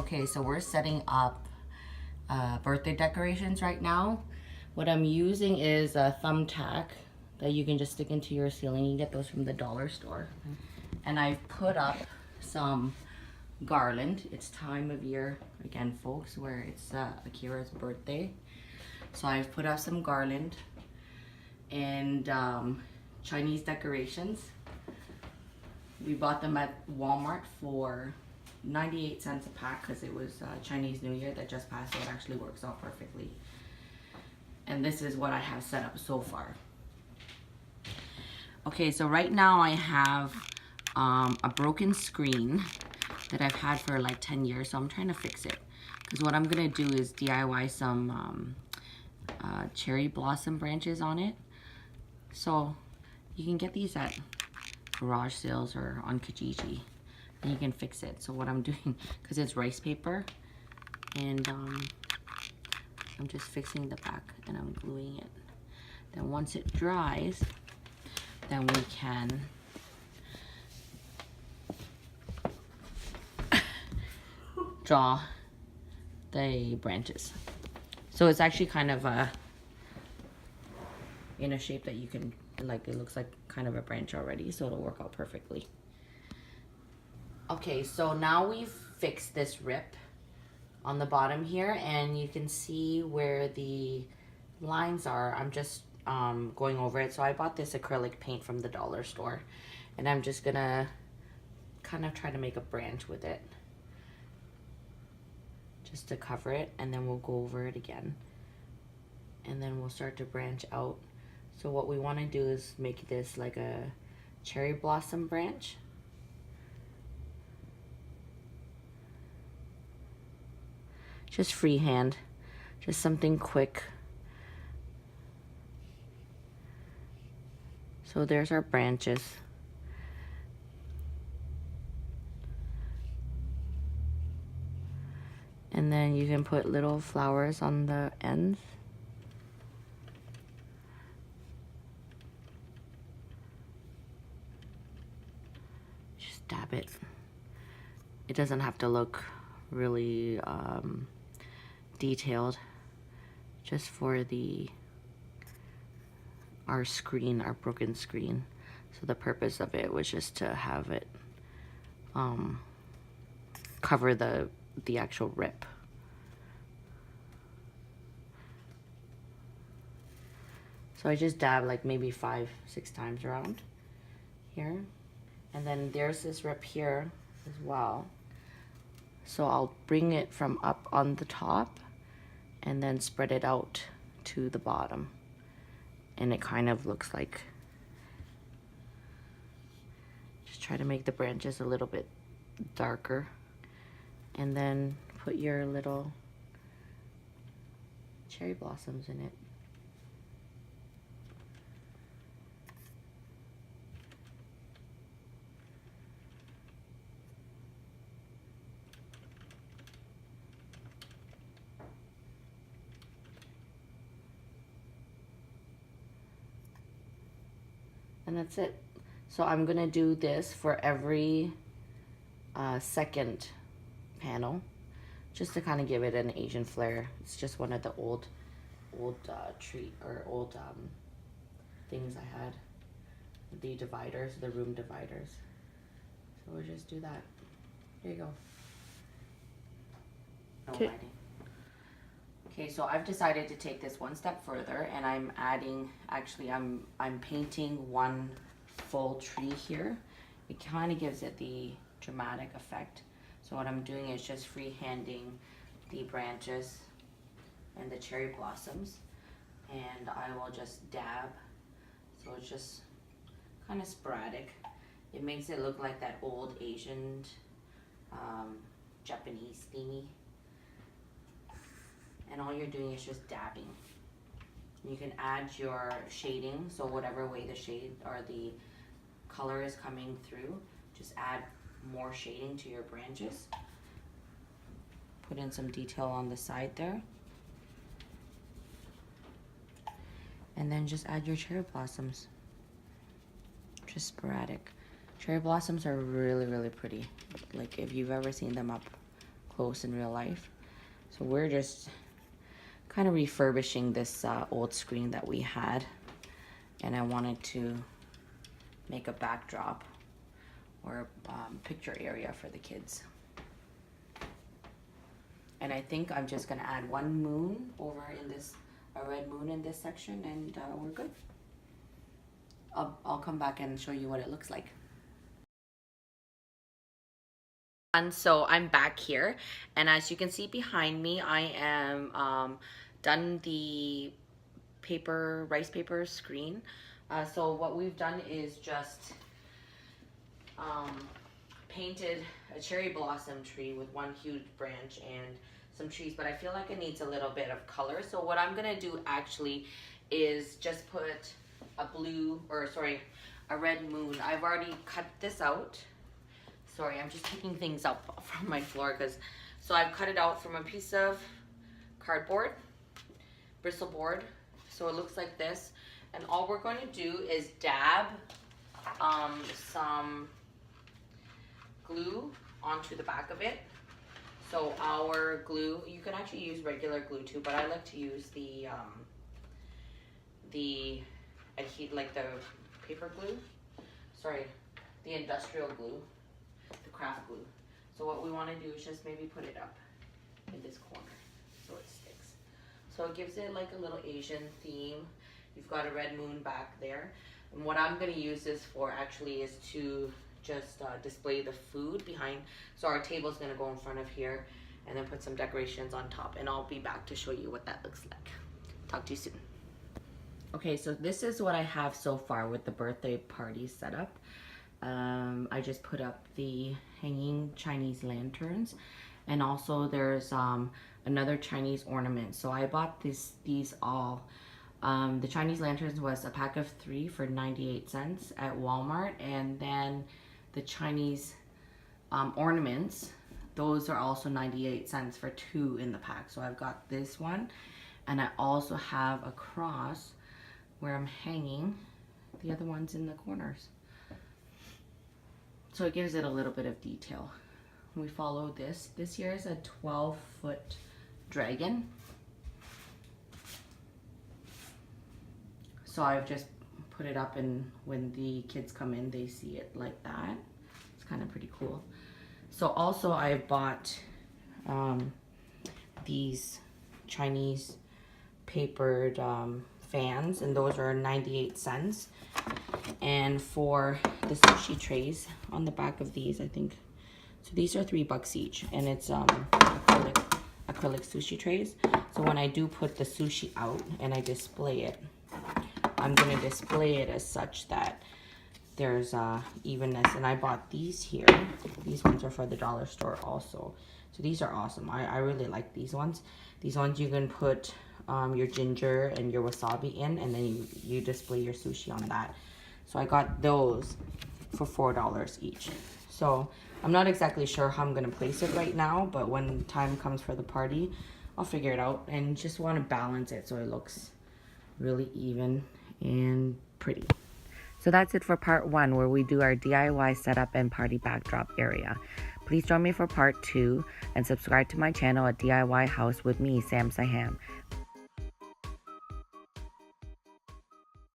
Okay, so we're setting up birthday decorations right now. What I'm using is a thumbtack that you can just stick into your ceiling. You can get those from the dollar store. And I've put up some garland. It's time of year again, folks, where it's Akira's birthday. So I've put up some garland and Chinese decorations. We bought them at Walmart for 98 cents a pack because it was Chinese New Year that just passed, so it actually works out perfectly. And this is what I have set up so far. Okay, so right now I have a broken screen that I've had for like 10 years, so I'm trying to fix it. Because what I'm gonna do is DIY some cherry blossom branches on it. So you can get these at garage sales or on Kijiji, and you can fix it. So what I'm doing, because it's rice paper, and I'm just fixing the back and I'm gluing it. Then once it dries, then we can draw the branches. So it's actually kind of in a shape that you can, like, it looks like kind of a branch already, so it'll work out perfectly. Okay, so now we've fixed this rip on the bottom here, and you can see where the lines are. I'm just going over it. So I bought this acrylic paint from the dollar store, and I'm just gonna kind of try to make a branch with it just to cover it, and then we'll go over it again, and then we'll start to branch out. So what we want to do is make this like a cherry blossom branch. Just freehand, just something quick. So there's our branches. And then you can put little flowers on the ends. Just dab it. It doesn't have to look really detailed, just for our screen, our broken screen. So the purpose of it was just to have it cover the actual rip. So I just dab like maybe 5-6 times around here, and then there's this rip here as well. So I'll bring it from up on the top and then spread it out to the bottom. And it kind of looks like, just try to make the branches a little bit darker. And then put your little cherry blossoms in it. And that's it. So I'm gonna do this for every second panel, just to kind of give it an Asian flair. It's just one of the old things I had, the dividers, the room dividers. So we'll just do that. Here you go. No lighting. Okay, so I've decided to take this one step further, and I'm adding, actually I'm painting one full tree here. It kind of gives it the dramatic effect. So what I'm doing is just freehanding the branches and the cherry blossoms, and I will just dab. So it's just kind of sporadic. It makes it look like that old Asian Japanese thingy. And all you're doing is just dabbing. You can add your shading, so whatever way the shade or the color is coming through, just add more shading to your branches. Put in some detail on the side there. And then just add your cherry blossoms. Just sporadic. Cherry blossoms are really, really pretty. Like if you've ever seen them up close in real life. So we're just kind of refurbishing this old screen that we had, and I wanted to make a backdrop or picture area for the kids. And I think I'm just gonna add one moon over in this, a red moon in this section, and we're good. I'll come back and show you what it looks like. And so I'm back here, and as you can see behind me, I am done the rice paper screen. So what we've done is just painted a cherry blossom tree with one huge branch and some trees, but I feel like it needs a little bit of color. So what I'm gonna do actually is just put a red moon. I've already cut this out. Sorry, I'm just picking things up from my floor so I've cut it out from a piece of cardboard, bristle board. So it looks like this. And all we're going to do is dab some glue onto the back of it. So our glue, you can actually use regular glue too, but I like to use the paper glue. Sorry, the industrial glue, the craft glue. So what we want to do is just maybe put it up in this corner so it sticks. So it gives it like a little Asian theme. You've got a red moon back there. And what I'm going to use this for actually is to just display the food behind. So our table's going to go in front of here, and then put some decorations on top, and I'll be back to show you what that looks like. Talk to you soon. Okay, so this is what I have so far with the birthday party setup. I just put up the hanging Chinese lanterns, and also there's another Chinese ornament. So I bought these all. The Chinese lanterns was a pack of 3 for 98 cents at Walmart, and then the Chinese ornaments, those are also 98 cents for 2 in the pack. So I've got this one, and I also have a cross where I'm hanging the other ones in the corners. So it gives it a little bit of detail. We follow this. This here is a 12-foot dragon. So I've just put it up, and when the kids come in, they see it like that. It's kind of pretty cool. So also I bought these Chinese papered fans, and those are 98 cents. And for the sushi trays on the back of these, I think, so these are $3 each, and it's acrylic sushi trays. So when I do put the sushi out and I display it, I'm going to display it as such that there's evenness. And I bought these here. These ones are for the dollar store also. So these are awesome. I really like these ones. These ones you can put your ginger and your wasabi in, and then you display your sushi on that. So I got those for $4 each. So I'm not exactly sure how I'm going to place it right now, but when time comes for the party, I'll figure it out. And just want to balance it so it looks really even and pretty. So that's it for part 1, where we do our DIY setup and party backdrop area. Please join me for part 2 and subscribe to my channel at DIY House with me, Sam Saham.